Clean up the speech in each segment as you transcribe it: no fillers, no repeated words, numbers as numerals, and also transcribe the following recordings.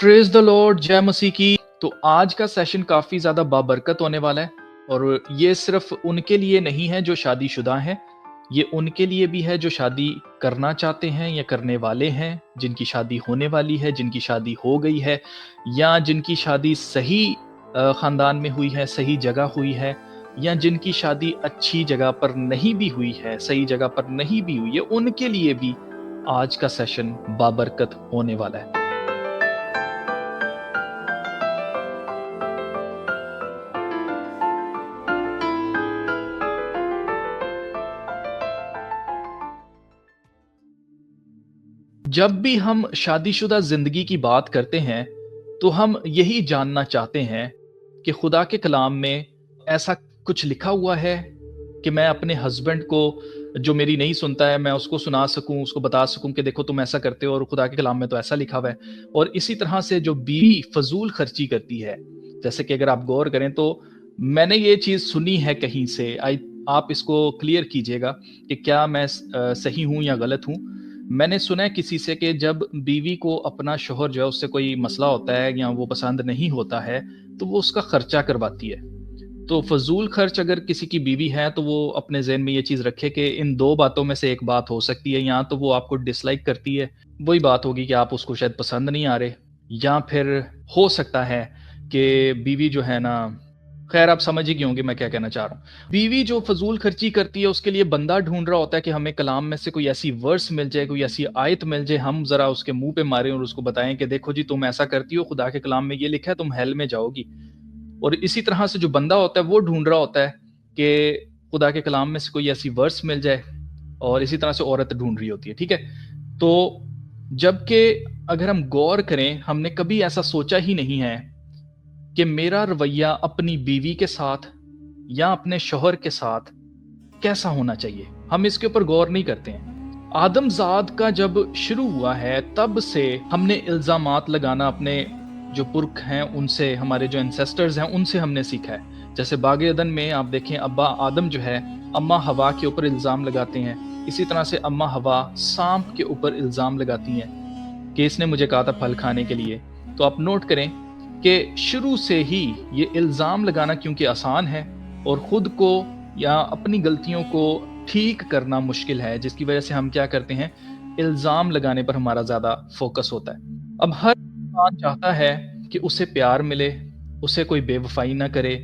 Praise the Lord, जय मसीह की। तो आज का सेशन काफ़ी ज़्यादा बाबरकत होने वाला है और ये सिर्फ उनके लिए नहीं है जो शादीशुदा हैं, ये उनके लिए भी है जो शादी करना चाहते हैं या करने वाले हैं, जिनकी शादी होने वाली है, जिनकी शादी हो गई है या जिनकी शादी सही ख़ानदान में हुई है, सही जगह हुई है, या जिनकी शादी अच्छी जगह पर नहीं भी हुई है, सही जगह पर नहीं भी हुई है, उनके लिए भी आज का सेशन बाबरकत होने वाला है। जब भी हम शादीशुदा जिंदगी की बात करते हैं तो हम यही जानना चाहते हैं कि खुदा के कलाम में ऐसा कुछ लिखा हुआ है कि मैं अपने हस्बैंड को, जो मेरी नहीं सुनता है, मैं उसको सुना सकूं, उसको बता सकूं कि देखो तुम ऐसा करते हो और खुदा के कलाम में तो ऐसा लिखा हुआ है। और इसी तरह से जो बीवी फजूल खर्ची करती है, जैसे कि अगर आप गौर करें तो मैंने ये चीज़ सुनी है कहीं से, आप इसको क्लियर कीजिएगा कि क्या मैं सही हूं या गलत हूं। मैंने सुना है किसी से कि जब बीवी को अपना शोहर जो है उससे कोई मसला होता है या वो पसंद नहीं होता है तो वो उसका खर्चा करवाती है। तो फजूल खर्च अगर किसी की बीवी है तो वो अपने ज़हन में ये चीज़ रखे कि इन दो बातों में से एक बात हो सकती है, या तो वो आपको डिसलाइक करती है, वही बात होगी कि आप उसको शायद पसंद नहीं आ रहे, या फिर हो सकता है कि बीवी जो है ना, खैर आप समझ ही गए होंगे मैं क्या कहना चाह रहा हूँ। बीवी जो फजूल खर्ची करती है उसके लिए बंदा ढूंढ रहा होता है कि हमें कलाम में से कोई ऐसी वर्स मिल जाए, कोई ऐसी आयत मिल जाए, हम जरा उसके मुंह पे मारें और उसको बताएं कि देखो जी तुम ऐसा करती हो, खुदा के कलाम में ये लिखा है, तुम हेल में जाओगी। और इसी तरह से जो बंदा होता है वो ढूंढ रहा होता है कि खुदा के कलाम में से कोई ऐसी वर्स मिल जाए, और इसी तरह से औरत ढूंढ रही होती है। ठीक है, तो जबकि अगर हम गौर करें, हमने कभी ऐसा सोचा ही नहीं है कि मेरा रवैया अपनी बीवी के साथ या अपने शौहर के साथ कैसा होना चाहिए। हम इसके ऊपर गौर नहीं करते हैं। आदमजाद का जब शुरू हुआ है तब से हमने इल्जामात लगाना अपने जो पुरख हैं उनसे, हमारे जो एंसेस्टर्स हैं उनसे हमने सीखा है। जैसे बाग अदन में आप देखें, अब्बा आदम जो है अम्मा हवा के ऊपर इल्ज़ाम लगाते हैं। इसी तरह से अम्मा हवा सांप के ऊपर इल्ज़ाम लगाती हैं कि इसने मुझे कहा था फल खाने के लिए। तो आप नोट करें कि शुरू से ही ये इल्ज़ाम लगाना क्योंकि आसान है और ख़ुद को या अपनी गलतियों को ठीक करना मुश्किल है, जिसकी वजह से हम क्या करते हैं, इल्ज़ाम लगाने पर हमारा ज़्यादा फोकस होता है। अब हर इंसान चाहता है कि उसे प्यार मिले, उसे कोई बेवफाई ना करे,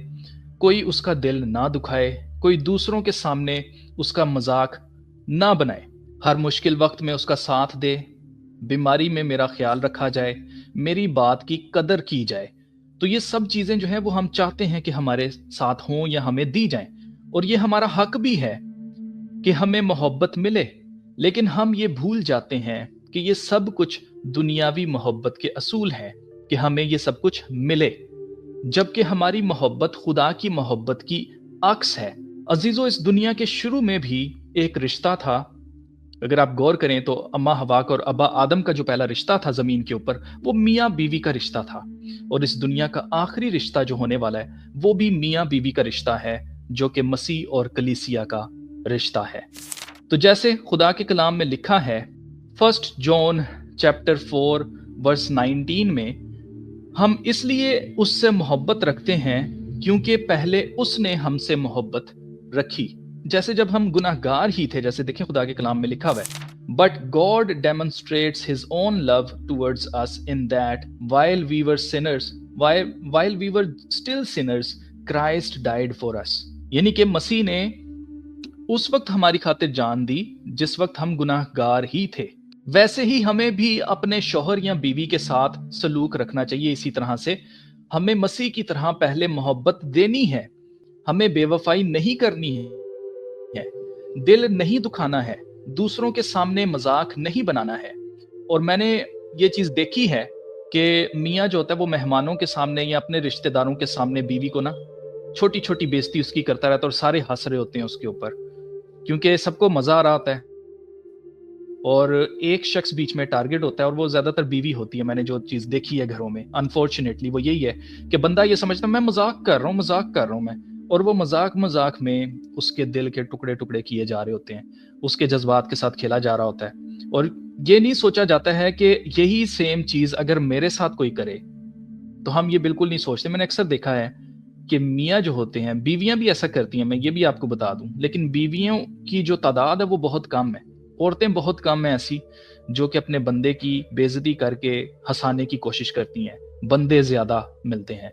कोई उसका दिल ना दुखाए, कोई दूसरों के सामने उसका मजाक ना बनाए, हर मुश्किल वक्त में उसका साथ दे, बीमारी में मेरा ख्याल रखा जाए, मेरी बात की कदर की जाए। तो ये सब चीज़ें जो हैं वो हम चाहते हैं कि हमारे साथ हों या हमें दी जाएं, और ये हमारा हक भी है कि हमें मोहब्बत मिले। लेकिन हम ये भूल जाते हैं कि ये सब कुछ दुनियावी मोहब्बत के असूल हैं कि हमें ये सब कुछ मिले, जबकि हमारी मोहब्बत खुदा की मोहब्बत की अक्स है। अजीजों, इस दुनिया के शुरू में भी एक रिश्ता था। अगर आप गौर करें तो अम्मा हवा और अब्बा आदम का जो पहला रिश्ता था ज़मीन के ऊपर, वो मियाँ बीवी का रिश्ता था। और इस दुनिया का आखिरी रिश्ता जो होने वाला है वो भी मियाँ बीवी का रिश्ता है, जो कि मसीह और कलीसिया का रिश्ता है। तो जैसे खुदा के कलाम में लिखा है 1 जॉन चैप्टर 4 वर्स 19 में, हम इसलिए उससे मोहब्बत रखते हैं क्योंकि पहले उसने हमसे मोहब्बत रखी। जैसे जब हम गुनाहगार ही थे, जैसे देखिए खुदा के कलाम में लिखा हुआ है, but God demonstrates his own love towards us in that while we were sinners, while we were still sinners, Christ died for us। यानी कि मसीह ने उस वक्त हमारी खातिर जान दी जिस वक्त हम गुनाहगार ही थे। वैसे ही हमें भी अपने शौहर या बीवी के साथ सलूक रखना चाहिए। इसी तरह से हमें मसीह की तरह पहले मोहब्बत देनी है, हमें बेवफाई नहीं करनी है, दिल नहीं दुखाना है, दूसरों के सामने मजाक नहीं बनाना है। और मैंने ये चीज़ देखी है कि मियाँ जो होता है वो मेहमानों के सामने या अपने रिश्तेदारों के सामने बीवी को ना छोटी छोटी बेइज्जती उसकी करता रहता है, और सारे हंस रहे होते हैं उसके ऊपर क्योंकि सबको मजा आ रहा होता है। और एक शख्स बीच में टारगेट होता है और वो ज्यादातर बीवी होती है। मैंने जो चीज देखी है घरों में अनफॉर्चुनेटली वो यही है कि बंदा ये समझता है मैं मजाक कर रहा हूँ मैं, और वो मजाक में उसके दिल के टुकड़े टुकड़े किए जा रहे होते हैं, उसके जज्बात के साथ खेला जा रहा होता है। और یہ نہیں سوچا جاتا ہے کہ یہی سیم چیز اگر میرے ساتھ کوئی کرے تو ہم یہ بالکل نہیں سوچتے. میں نے اکثر دیکھا ہے کہ میاں جو ہوتے ہیں, بیویاں بھی ایسا کرتی ہیں, میں یہ بھی آپ کو بتا دوں, لیکن بیویوں کی جو تعداد ہے وہ بہت کم ہے. عورتیں بہت کم ہیں ایسی جو کہ اپنے بندے کی بے عزتی کر کے ہنسانے کی کوشش کرتی ہیں. بندے زیادہ ملتے ہیں.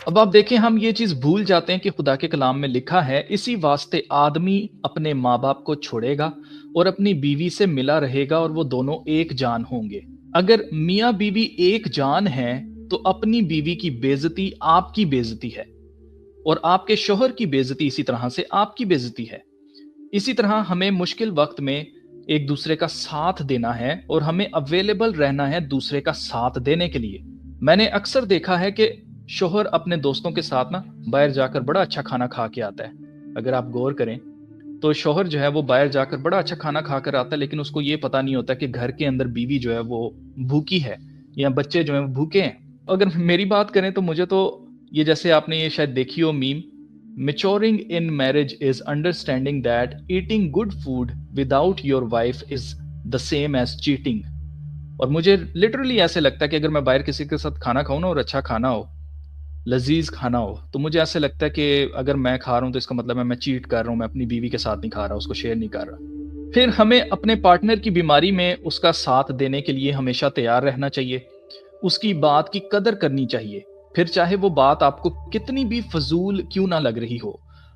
اب آپ دیکھیں, ہم یہ چیز بھول جاتے ہیں کہ خدا کے کلام میں لکھا ہے, اسی واسطے آدمی اپنے ماں باپ کو چھوڑے گا اور اپنی بیوی سے ملا رہے گا اور وہ دونوں ایک جان ہوں گے. اگر میاں بیوی ایک جان ہیں تو اپنی بیوی کی بے عزتی آپ کی بے عزتی ہے, اور آپ کے شوہر کی بے عزتی اسی طرح سے آپ کی بے عزتی ہے. اسی طرح ہمیں مشکل وقت میں ایک دوسرے کا ساتھ دینا ہے اور ہمیں اویلیبل رہنا ہے دوسرے کا ساتھ دینے کے لیے. میں نے اکثر دیکھا ہے کہ شوہر اپنے دوستوں کے ساتھ نا باہر جا کر بڑا اچھا کھانا کھا کے آتا ہے. اگر آپ غور کریں تو شوہر جو ہے وہ باہر جا کر بڑا اچھا کھانا کھا کر آتا ہے, لیکن اس کو یہ پتا نہیں ہوتا کہ گھر کے اندر بیوی جو ہے وہ بھوکی ہے یا بچے جو ہیں وہ بھوکے ہیں. اگر میری بات کریں تو مجھے تو یہ, جیسے آپ نے یہ شاید دیکھی ہو میم, maturing in marriage is understanding that eating good food without your wife is the same as cheating. اور مجھے لٹرلی ایسے لگتا ہے کہ اگر میں باہر کسی کے ساتھ کھانا کھاؤں نا اور اچھا کھانا ہو, لذیذ کھانا ہو, تو مجھے ایسے لگتا ہے کہ اگر میں کھا رہا ہوں تو اس کا مطلب ہے میں چیٹ کر رہا ہوں, میں اپنی بیوی کے ساتھ نہیں کھا رہا, اس کو شیئر نہیں کر رہا. پھر ہمیں اپنے پارٹنر کی بیماری میں اس کا ساتھ دینے کے لیے ہمیشہ تیار رہنا چاہیے, اس کی بات کی قدر کرنی چاہیے. پھر چاہے وہ بات آپ کو کتنی بھی فضول کیوں نہ لگ رہی ہو,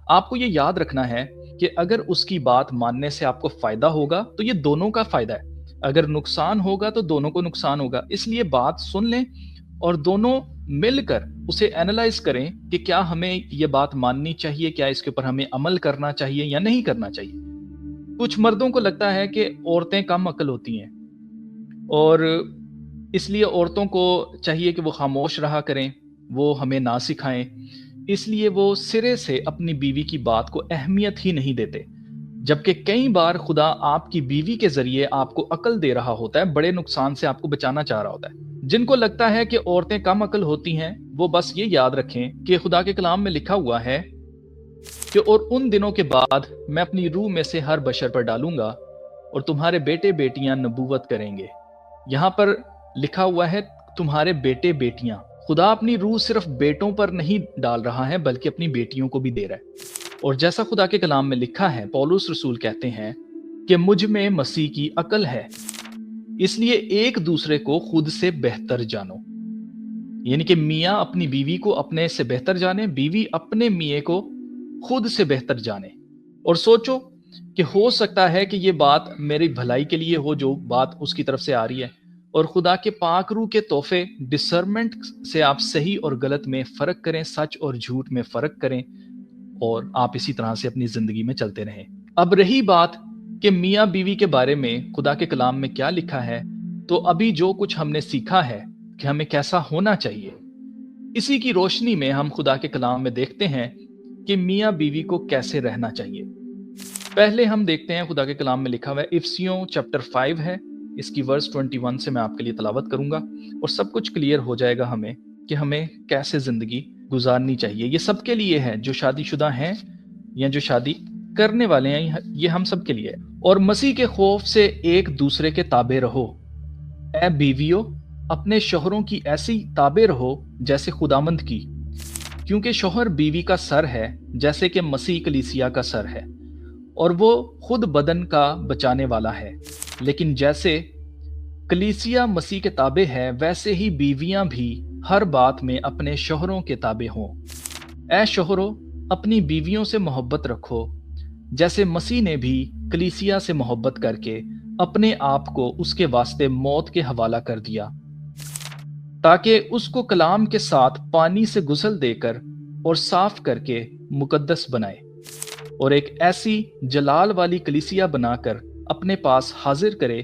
آپ کو یہ یاد رکھنا ہے کہ اگر اس کی بات ماننے سے آپ کو فائدہ ہوگا تو یہ دونوں کا فائدہ ہے, اگر نقصان ہوگا تو دونوں کو نقصان ہوگا. اس لیے بات سن لیں اور دونوں مل کر اسے اینالائز کریں کہ کیا ہمیں یہ بات ماننی چاہیے, کیا اس کے اوپر ہمیں عمل کرنا چاہیے یا نہیں کرنا چاہیے. کچھ مردوں کو لگتا ہے کہ عورتیں کم عقل ہوتی ہیں اور اس لیے عورتوں کو چاہیے کہ وہ خاموش رہا کریں, وہ ہمیں نہ سکھائیں. اس لیے وہ سرے سے اپنی بیوی کی بات کو اہمیت ہی نہیں دیتے, جبکہ کئی بار خدا آپ کی بیوی کے ذریعے آپ کو عقل دے رہا ہوتا ہے, بڑے نقصان سے آپ کو بچانا چاہ رہا ہوتا ہے. جن کو لگتا ہے کہ عورتیں کم عقل ہوتی ہیں وہ بس یہ یاد رکھیں کہ خدا کے کلام میں لکھا ہوا ہے کہ اور ان دنوں کے بعد میں اپنی روح میں سے ہر بشر پر ڈالوں گا اور تمہارے بیٹے بیٹیاں نبوت کریں گے. یہاں پر لکھا ہوا ہے تمہارے بیٹے بیٹیاں. خدا اپنی روح صرف بیٹوں پر نہیں ڈال رہا ہے بلکہ اپنی بیٹیوں کو بھی دے رہا ہے. اور جیسا خدا کے کلام میں لکھا ہے, پولس رسول کہتے ہیں کہ مجھ میں مسیح کی عقل ہے, اس لیے ایک دوسرے کو خود سے بہتر جانو. یعنی کہ میاں اپنی بیوی کو اپنے سے بہتر جانے, بیوی اپنے میاں کو خود سے بہتر جانے. اور سوچو کہ ہو سکتا ہے کہ یہ بات میری بھلائی کے لیے ہو جو بات اس کی طرف سے آ رہی ہے, اور خدا کے پاک روح کے تحفے ڈسرنمنٹ سے آپ صحیح اور غلط میں فرق کریں, سچ اور جھوٹ میں فرق کریں, اور آپ اسی طرح سے اپنی زندگی میں چلتے رہیں. اب رہی بات کہ میاں بیوی کے بارے میں خدا کے کلام میں کیا لکھا ہے, تو ابھی جو کچھ ہم نے سیکھا ہے کہ ہمیں کیسا ہونا چاہیے, اسی کی روشنی میں ہم خدا کے کلام میں دیکھتے ہیں کہ میاں بیوی کو کیسے رہنا چاہیے. پہلے ہم دیکھتے ہیں خدا کے کلام میں لکھا ہوا ہے, افسیوں چیپٹر 5 ہے, اس کی ورس 21 سے میں آپ کے لیے تلاوت کروں گا اور سب کچھ کلیئر ہو جائے گا ہمیں کہ ہمیں کیسے زندگی گزارنی چاہیے. یہ سب کے لیے ہے جو شادی شدہ ہیں یا جو شادی کرنے والے ہیں, یہ ہم سب کے لیے ہے. اور مسیح کے خوف سے ایک دوسرے کے تابع رہو. اے بیویو اپنے شوہروں کی ایسی تابع رہو جیسے خداوند کی, کیونکہ شوہر بیوی کا سر ہے جیسے کہ مسیح کلیسیا کا سر ہے, اور وہ خود بدن کا بچانے والا ہے. لیکن جیسے کلیسیا مسیح کے تابع ہے ویسے ہی بیویاں بھی ہر بات میں اپنے شوہروں کے تابع ہوں. اے شوہرو اپنی بیویوں سے محبت رکھو جیسے مسیح نے بھی کلیسیا سے محبت کر کے اپنے آپ کو اس کے واسطے موت کے حوالہ کر دیا, تاکہ اس کو کلام کے ساتھ پانی سے غسل دے کر اور صاف کر کے مقدس بنائے, اور ایک ایسی جلال والی کلیسیا بنا کر اپنے پاس حاضر کرے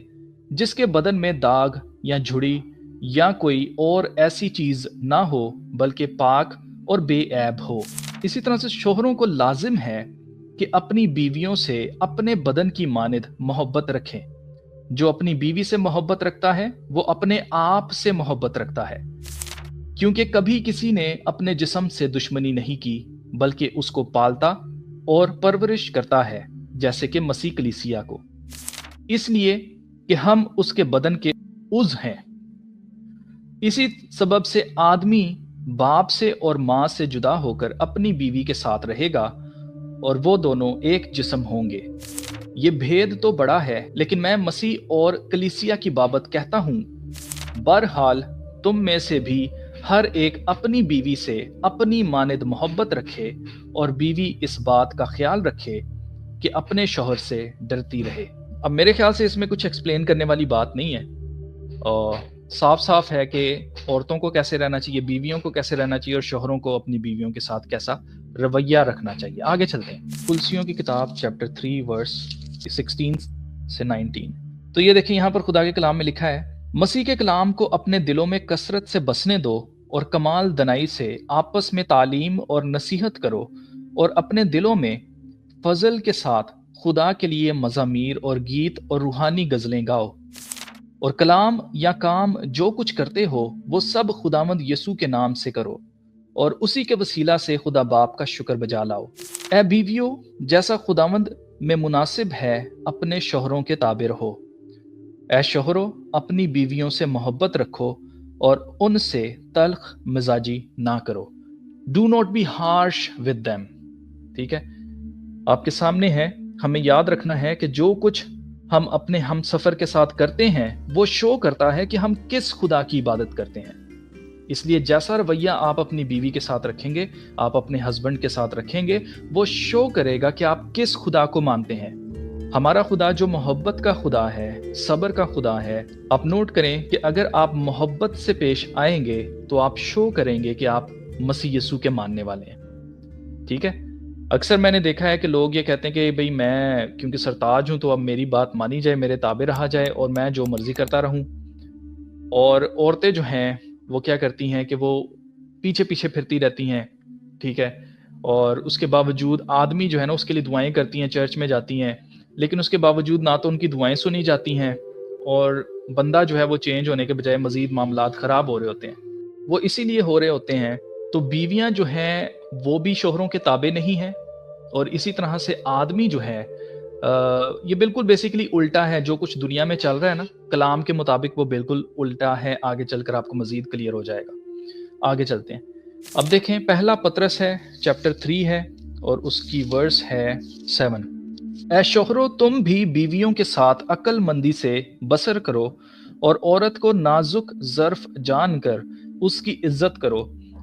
جس کے بدن میں داغ یا جھڑی یا کوئی اور ایسی چیز نہ ہو بلکہ پاک اور بے عیب ہو. اسی طرح سے شوہروں کو لازم ہے کہ اپنی بیویوں سے اپنے بدن کی مانند محبت رکھیں. جو اپنی بیوی سے محبت رکھتا ہے وہ اپنے آپ سے محبت رکھتا ہے, کیونکہ کبھی کسی نے اپنے جسم سے دشمنی نہیں کی بلکہ اس کو پالتا اور پرورش کرتا ہے جیسے کہ مسیح کلیسیا کو. اس لیے कि हम उसके बदन के उज़ हैं। इसी सबब से आदमी बाप से और माँ से जुदा होकर अपनी बीवी के साथ रहेगा और वो दोनों एक जिस्म होंगे। ये भेद तो बड़ा है, लेकिन मैं मसीह और कलीसिया की बाबत कहता हूँ। बहरहाल तुम में से भी हर एक अपनी बीवी से अपनी मानद मोहब्बत रखे और बीवी इस बात का ख्याल रखे कि अपने शौहर से डरती रहे। अब मेरे ख्याल से इसमें कुछ एक्सप्लेन करने वाली बात नहीं है, और साफ साफ है कि औरतों को कैसे रहना चाहिए, बीवियों को कैसे रहना चाहिए और शौहरों को अपनी बीवियों के साथ कैसा रवैया रखना चाहिए। आगे चलते हैं। कुलसियों की किताब चैप्टर 3 वर्स 16 से 19। तो ये देखिए, यहाँ पर खुदा के कलाम में लिखा है, मसीह के कलाम को अपने दिलों में कसरत से बसने दो और कमाल दनाई से आपस में तालीम और नसीहत करो और अपने दिलों में फजल के साथ खुदा के लिए मज़ामीर और गीत और रूहानी गज़लें गाओ, और कलाम या काम जो कुछ करते हो वो सब खुदावंद यसू के नाम से करो और उसी के वसीला से खुदा बाप का शुक्र बजा लाओ। ए बीवियों, जैसा खुदावंद में मुनासिब है अपने शौहरों के ताबे रहो। ए शौहरों, अपनी बीवियों से मोहब्बत रखो और उनसे तल्ख मिजाजी ना करो। Do not be harsh with them. ठीक है, आपके सामने है। हमें याद रखना है कि जो कुछ हम अपने हम सफ़र के साथ करते हैं वो शो करता है कि हम किस खुदा की इबादत करते हैं। इसलिए जैसा रवैया आप अपनी बीवी के साथ रखेंगे, आप अपने हस्बैंड के साथ रखेंगे, वो शो करेगा कि आप किस खुदा को मानते हैं। हमारा खुदा जो मोहब्बत का खुदा है, सब्र का खुदा है। आप नोट करें कि अगर आप मोहब्बत से पेश आएंगे तो आप शो करेंगे कि आप मसीह यीशु के मानने वाले हैं। ठीक है, अक्सर मैंने देखा है कि लोग ये कहते हैं कि भाई मैं क्योंकि सरताज हूं तो अब मेरी बात मानी जाए, मेरे ताबे रहा जाए और मैं जो मर्जी करता रहूं। और औरतें जो हैं वो क्या करती हैं कि वो पीछे पीछे फिरती रहती हैं। ठीक है, और उसके बावजूद आदमी जो है ना उसके लिए दुआएं करती हैं, चर्च में जाती हैं, लेकिन उसके बावजूद ना तो उनकी दुआएं सुनी जाती हैं और बंदा जो है वो चेंज होने के बजाय मजीद मामलात ख़राब हो रहे होते हैं। वो इसीलिए हो रहे होते हैं। तो बीवियां जो हैं वो भी शोहरों के ताबे नहीं हैं, और इसी तरह से आदमी जो है ये बिल्कुल बेसिकली उल्टा है। जो कुछ दुनिया में चल रहा है ना कलाम के मुताबिक, वो बिल्कुल उल्टा है। आगे चलकर आपको मजीद क्लियर हो जाएगा। आगे चलते हैं। अब देखें, पहला पतरस है, चैप्टर 3 है और उसकी वर्स है 7। ऐ शोहरों, तुम भी बीवियों के साथ अक्लमंदी से बसर करो और औरत को नाजुक ज़र्फ जानकर उसकी इज्जत करो,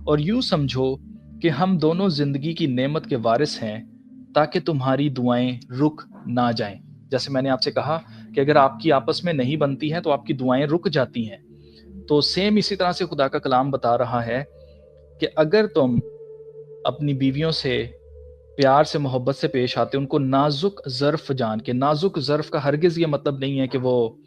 और यूं समझो कि हम दोनों जिंदगी की नेमत के वारिस हैं, ताकि तुम्हारी दुआएं रुक ना जाएं। जैसे मैंने आपसे कहा कि अगर आपकी आपस में नहीं बनती हैं तो आपकी दुआएं रुक जाती हैं। तो सेम इसी तरह से खुदा का कलाम बता रहा है कि अगर तुम अपनी बीवियों से प्यार से मोहब्बत से पेश आते, उनको नाजुक ज़र्फ जान के, नाजुक ज़र्फ का हरगिज़ ये मतलब नहीं है कि वो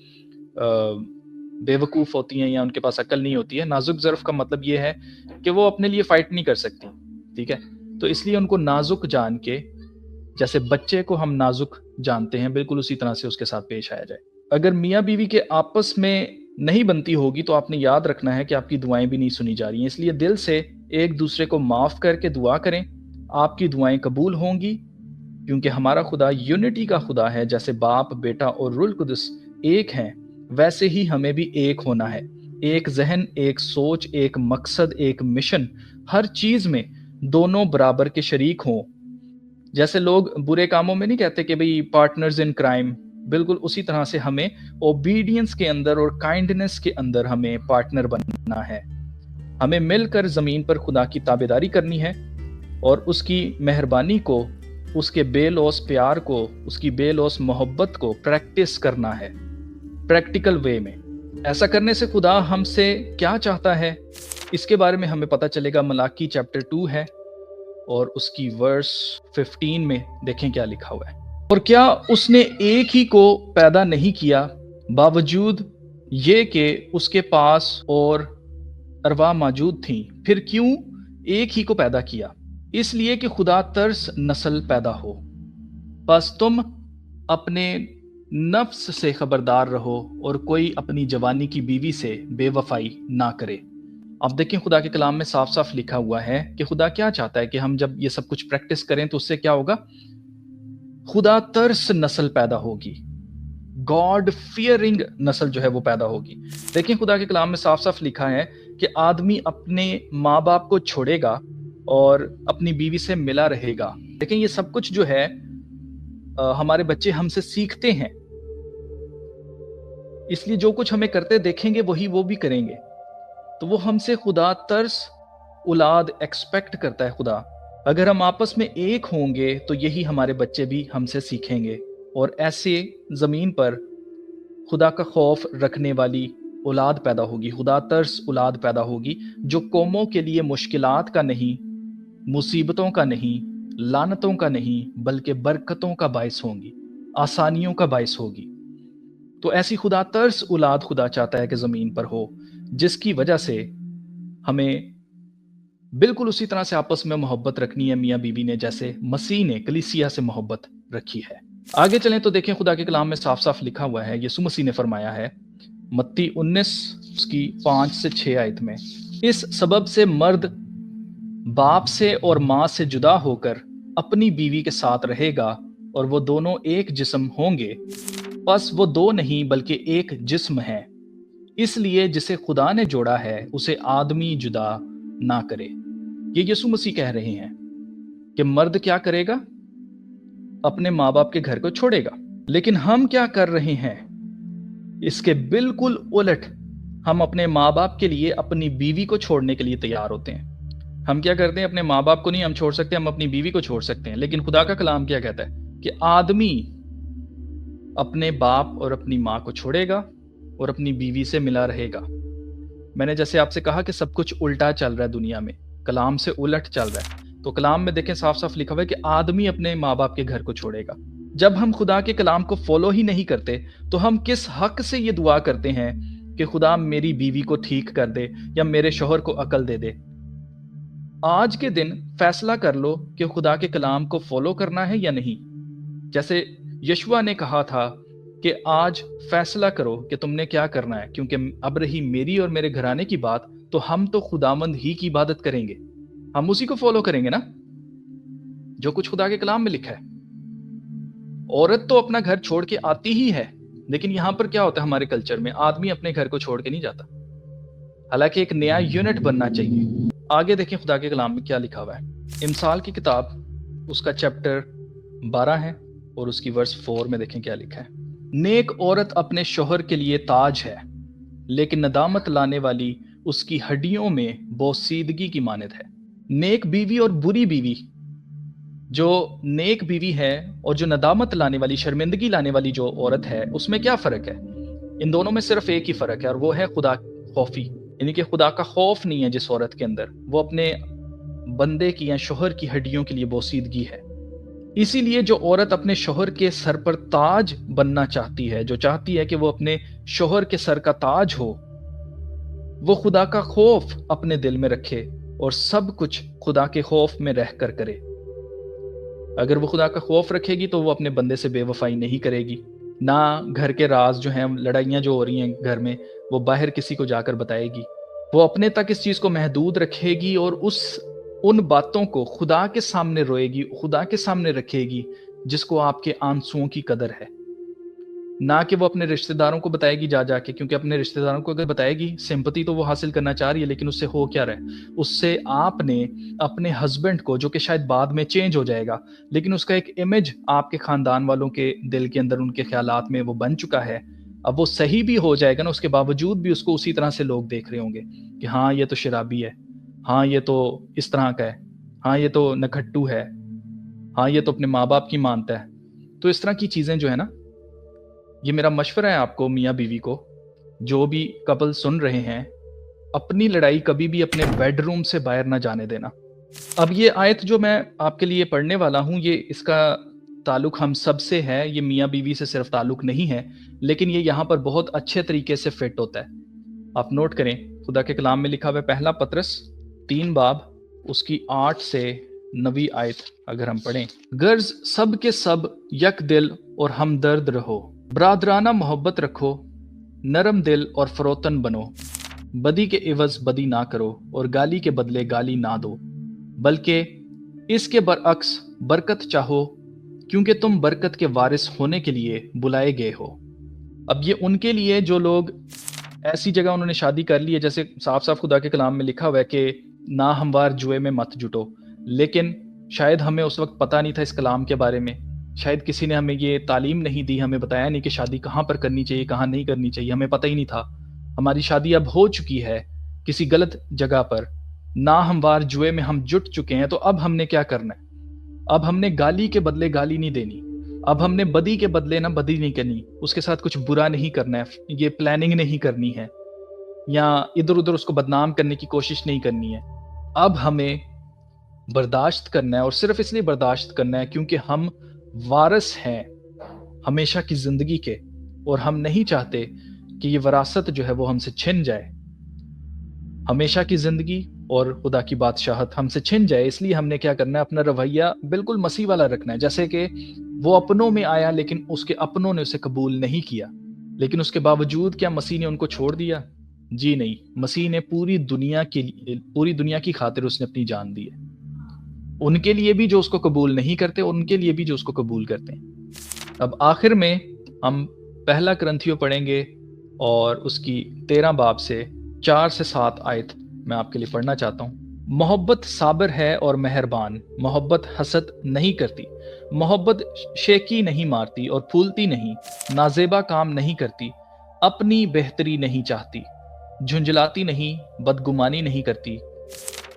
बेवकूफ़ होती हैं या उनके पास अक्ल नहीं होती है। नाजुक ज़र्फ का मतलब ये है कि वो अपने लिए फ़ाइट नहीं कर सकती। ठीक है, तो इसलिए उनको नाजुक जान के, जैसे बच्चे को हम नाजुक जानते हैं, बिल्कुल उसी तरह से उसके साथ पेश आया जाए। अगर मियाँ बीवी के आपस में नहीं बनती होगी तो आपने याद रखना है कि आपकी दुआएं भी नहीं सुनी जा रही हैं। इसलिए दिल से एक दूसरे को माफ़ करके दुआ करें, आपकी दुआएं कबूल होंगी, क्योंकि हमारा खुदा यूनिटी का खुदा है। जैसे बाप, बेटा और रूह कुदस एक हैं, वैसे ही हमें भी एक होना है। एक जहन, एक सोच, एक मकसद, एक मिशन, हर चीज़ में दोनों बराबर के शरीक हों। जैसे लोग बुरे कामों में नहीं कहते कि भाई पार्टनर्स इन क्राइम, बिल्कुल उसी तरह से हमें ओबीडियंस के अंदर और काइंडनेस के अंदर हमें पार्टनर बनना है। हमें मिलकर ज़मीन पर खुदा की ताबेदारी करनी है और उसकी मेहरबानी को, उसके बेलौस प्यार को, उसकी बेलौस मोहब्बत को प्रैक्टिस करना है, प्रैक्टिकल वे में। ऐसा करने से खुदा हमसे क्या चाहता है, इसके बारे में हमें पता चलेगा। मलाकी चैप्टर 2 है और उसकी वर्स 15 में देखें क्या लिखा हुआ है। और क्या उसने एक ही को पैदा नहीं किया, बावजूद ये कि उसके पास और अरवा मौजूद थी? फिर क्यों एक ही को पैदा किया? इसलिए कि खुदा तरस नस्ल पैदा हो। बस तुम अपने नफ्स से खबरदार रहो और कोई अपनी जवानी की बीवी से बेवफाई ना करे। अब देखें, खुदा के कलाम में साफ साफ लिखा हुआ है कि खुदा क्या चाहता है कि हम जब ये सब कुछ प्रैक्टिस करें तो उससे क्या होगा? खुदा तरस नस्ल पैदा होगी। गॉड फियरिंग नस्ल जो है वो पैदा होगी। देखिए खुदा के कलाम में साफ साफ लिखा है कि आदमी अपने माँ बाप को छोड़ेगा और अपनी बीवी से मिला रहेगा। लेकिन ये सब कुछ जो है हमारे बच्चे हमसे सीखते हैं, इसलिए जो कुछ हमें करते देखेंगे वही वो भी करेंगे। तो वो हमसे खुदा तर्स औलाद एक्सपेक्ट करता है खुदा। अगर हम आपस में एक होंगे तो यही हमारे बच्चे भी हमसे सीखेंगे, और ऐसे ज़मीन पर खुदा का खौफ रखने वाली औलाद पैदा होगी, खुदा तर्स औलाद पैदा होगी, जो कौमों के लिए मुश्किलात का नहीं, मुसीबतों का नहीं, लानतों का नहीं, बल्कि बरकतों का बायस होंगी, आसानियों का बायस होगी। तो ऐसी खुदा तर्स औलाद खुदा चाहता है कि ज़मीन पर हो, जिसकी वजह से हमें बिल्कुल उसी तरह से आपस में मोहब्बत रखनी है मियाँ बीवी ने, जैसे मसीह ने कलीसिया से मोहब्बत रखी है। आगे चलें तो देखें खुदा के कलाम में साफ साफ लिखा हुआ है, यीशु मसीह ने फरमाया है मत्ती 19 उसकी 5 से 6 आयत में, इस सबब से मर्द बाप से और माँ से जुदा होकर अपनी बीवी के साथ रहेगा और वो दोनों एक जिस्म होंगे। बस वो दो नहीं बल्कि एक जिस्म है। इसलिए जिसे खुदा ने जोड़ा है उसे आदमी जुदा ना करे। ये यीशु मसीह कह रहे हैं कि मर्द क्या करेगा, अपने माँ बाप के घर को छोड़ेगा। लेकिन हम क्या कर रहे हैं, इसके बिल्कुल उलट। हम अपने माँ बाप के लिए अपनी बीवी को छोड़ने के लिए तैयार होते हैं। हम क्या करते हैं, अपने माँ बाप को नहीं हम छोड़ सकते, हम अपनी बीवी को छोड़ सकते हैं। लेकिन खुदा का कलाम क्या कहता है कि आदमी अपने बाप और अपनी माँ को छोड़ेगा और अपनी बीवी से मिला रहेगा। मैंने जैसे आपसे कहा कि सब कुछ उल्टा चल रहा है दुनिया में, कलाम से उलट चल रहा है। तो कलाम में देखें साफ साफ लिखा हुआ है कि आदमी अपने माँ बाप के घर को छोड़ेगा। जब हम खुदा के कलाम को फॉलो ही नहीं करते तो हम किस हक से ये दुआ करते हैं कि खुदा मेरी बीवी को ठीक कर दे या मेरे शौहर को अकल दे दे। आज के दिन फैसला कर लो कि खुदा के कलाम को फॉलो करना है या नहीं। जैसे यशुआ ने कहा था कि आज फैसला करो कि तुमने क्या करना है, क्योंकि अब रही मेरी और मेरे घराने की बात तो हम तो खुदामंद ही की इबादत करेंगे, हम उसी को फॉलो करेंगे ना जो कुछ खुदा के कलाम में लिखा है। औरत तो अपना घर छोड़ के आती ही है, लेकिन यहां पर क्या होता है हमारे कल्चर में, आदमी अपने घर को छोड़ के नहीं जाता, हालांकि एक नया यूनिट बनना चाहिए। आगे देखें खुदा के कलाम में क्या लिखा हुआ है। इमसाल की किताब उसका चैप्टर 12 है और उसकी वर्स 4 में देखें क्या लिखा है। नेक औरत अपने शौहर के लिए ताज है, लेकिन नदामत लाने वाली उसकी हड्डियों में बोसीदगी की मानद है। नेक बीवी और बुरी बीवी, जो नेक बीवी है और जो नदामत लाने वाली, शर्मिंदगी लाने वाली जो औरत है, उसमें क्या फर्क है? इन दोनों में सिर्फ एक ही फर्क है और वो है खुदा खौफी, यानी कि खुदा का खौफ नहीं है जिस औरत के अंदर, वो अपने बंदे की या शौहर की हड्डियों के लिए बोसीदगी है। इसीलिए जो औरत अपने शौहर के सर पर ताज बनना चाहती है, जो चाहती है कि वो अपने शौहर के सर का ताज हो, वो खुदा का खौफ अपने दिल में रखे और सब कुछ खुदा के खौफ में रहकर करे। अगर वो खुदा का खौफ रखेगी तो वो अपने बंदे से बेवफाई नहीं करेगी, ना घर के राज जो हैं, लड़ाइयाँ जो हो रही हैं घर में, वो बाहर किसी को जाकर बताएगी। वो अपने तक इस चीज़ को महदूद रखेगी और उन बातों को खुदा के सामने रोएगी, खुदा के सामने रखेगी जिसको आपके आंसुओं की कदर है, ना कि वो अपने रिश्तेदारों को बताएगी जा जाके, क्योंकि अपने रिश्तेदारों को अगर बताएगी सिंपैथी तो वो हासिल करना चाह रही है, लेकिन उससे हो क्या रहा है, उससे आपने अपने हस्बैंड को, जो कि शायद बाद में चेंज हो जाएगा, लेकिन उसका एक इमेज आपके खानदान वालों के दिल के अंदर, उनके ख्यालात में वो बन चुका है। अब वो सही भी हो जाएगा ना, उसके बावजूद भी उसको उसी तरह से लोग देख रहे होंगे कि हाँ ये तो शराबी है, हाँ ये तो इस तरह का है, हाँ ये तो नखट्टू है, हाँ ये तो अपने माँ बाप की मानता है। तो इस तरह की चीज़ें जो है ना, ये मेरा मशवरा है आपको मियाँ बीवी को, जो भी कपल सुन रहे हैं, अपनी लड़ाई कभी भी अपने बेडरूम से बाहर ना जाने देना। अब ये आयत जो मैं आपके लिए पढ़ने वाला हूँ, ये इसका ताल्लुक हम सब से है, ये मियाँ बीवी से सिर्फ ताल्लुक नहीं है, लेकिन ये यहाँ पर बहुत अच्छे तरीके से फिट होता है। आप नोट करें, खुदा के कलाम में लिखा हुआ है, पहला पतरस 3 बाब उसकी 8 से 9 आयत अगर हम पढ़ें, गर्ज सब के सब यक दिल और हमदर्द रहो, बरादराना मोहब्बत रखो, नरम दिल और फरोतन बनो, बदी के इवज बदी ना करो और गाली के बदले गाली ना दो, बल्कि इसके बरअक्स बरकत चाहो, क्योंकि तुम बरकत के वारिस होने के लिए बुलाए गए हो। اب یہ ان کے لیے جو لوگ ایسی جگہ انہوں نے شادی کر لی ہے، جیسے صاف صاف خدا کے کلام میں لکھا ہوا ہے کہ ناہموار جوئے میں مت جٹو، لیکن شاید ہمیں اس وقت پتہ نہیں تھا اس کلام کے بارے میں، شاید کسی نے ہمیں یہ تعلیم نہیں دی، ہمیں بتایا نہیں کہ شادی کہاں پر کرنی چاہیے کہاں نہیں کرنی چاہیے، ہمیں پتہ ہی نہیں تھا. ہماری شادی اب ہو چکی ہے کسی غلط جگہ پر، ناہموار جوئے میں ہم جٹ چکے ہیں. تو اب ہم نے کیا کرنا ہے؟ اب ہم نے گالی کے بدلے گالی نہیں دینی، اب ہم نے بدی کے بدلے نہ بدی نہیں کرنی، اس کے ساتھ کچھ برا نہیں کرنا ہے، یہ پلاننگ نہیں کرنی ہے یا ادھر ادھر اس کو بدنام کرنے کی کوشش نہیں کرنی ہے. اب ہمیں برداشت کرنا ہے، اور صرف اس لیے برداشت کرنا ہے کیونکہ ہم وارث ہیں ہمیشہ کی زندگی کے، اور ہم نہیں چاہتے کہ یہ وراثت جو ہے وہ ہم سے چھن جائے، ہمیشہ کی زندگی اور خدا کی بادشاہت ہم سے چھن جائے. اس لیے ہم نے کیا کرنا ہے؟ اپنا رویہ بالکل مسیح والا رکھنا ہے. جیسے کہ وہ اپنوں میں آیا لیکن اس کے اپنوں نے اسے قبول نہیں کیا، لیکن اس کے باوجود کیا مسیح نے ان کو چھوڑ دیا؟ جی نہیں، مسیح نے پوری دنیا کی خاطر اس نے اپنی جان دی ہے، ان کے لیے بھی جو اس کو قبول نہیں کرتے اور ان کے لیے بھی جو اس کو قبول کرتے ہیں. اب آخر میں ہم پہلا کرنتھیوں پڑھیں گے اور اس کی 13 باب سے 4 سے 7 آیت میں آپ کے لیے پڑھنا چاہتا ہوں. محبت صابر ہے اور مہربان، محبت حسد نہیں کرتی، محبت شیکی نہیں مارتی اور پھولتی نہیں، نازیبا کام نہیں کرتی، اپنی بہتری نہیں چاہتی، جھنجھلاتی نہیں، بدگمانی نہیں کرتی،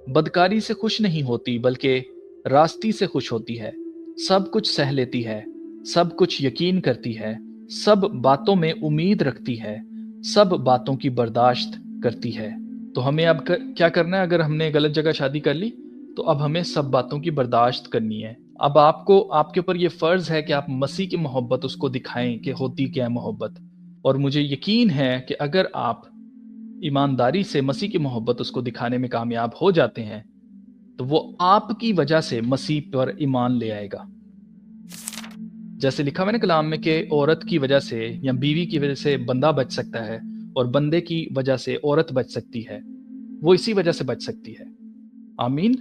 بدکاری سے خوش نہیں ہوتی بلکہ راستی سے خوش ہوتی ہے، سب کچھ سہ لیتی ہے، سب کچھ یقین کرتی ہے، سب باتوں میں امید رکھتی ہے، سب باتوں کی برداشت کرتی ہے. تو ہمیں اب کیا کرنا ہے؟ اگر ہم نے غلط جگہ شادی کر لی تو اب ہمیں سب باتوں کی برداشت کرنی ہے. اب آپ کے اوپر یہ فرض ہے کہ آپ مسیح کی محبت اس کو دکھائیں کہ ہوتی کیا ہے محبت. اور مجھے یقین ہے کہ اگر آپ ایمانداری سے مسیح کی محبت اس کو دکھانے میں کامیاب ہو جاتے ہیں تو وہ آپ کی وجہ سے مسیح پر ایمان لے آئے گا. جیسے لکھا ہوا ہے نا کلام میں کہ عورت کی وجہ سے یا بیوی کی وجہ سے بندہ بچ سکتا ہے اور بندے کی وجہ سے عورت بچ سکتی ہے، وہ اسی وجہ سے بچ سکتی ہے. آمین.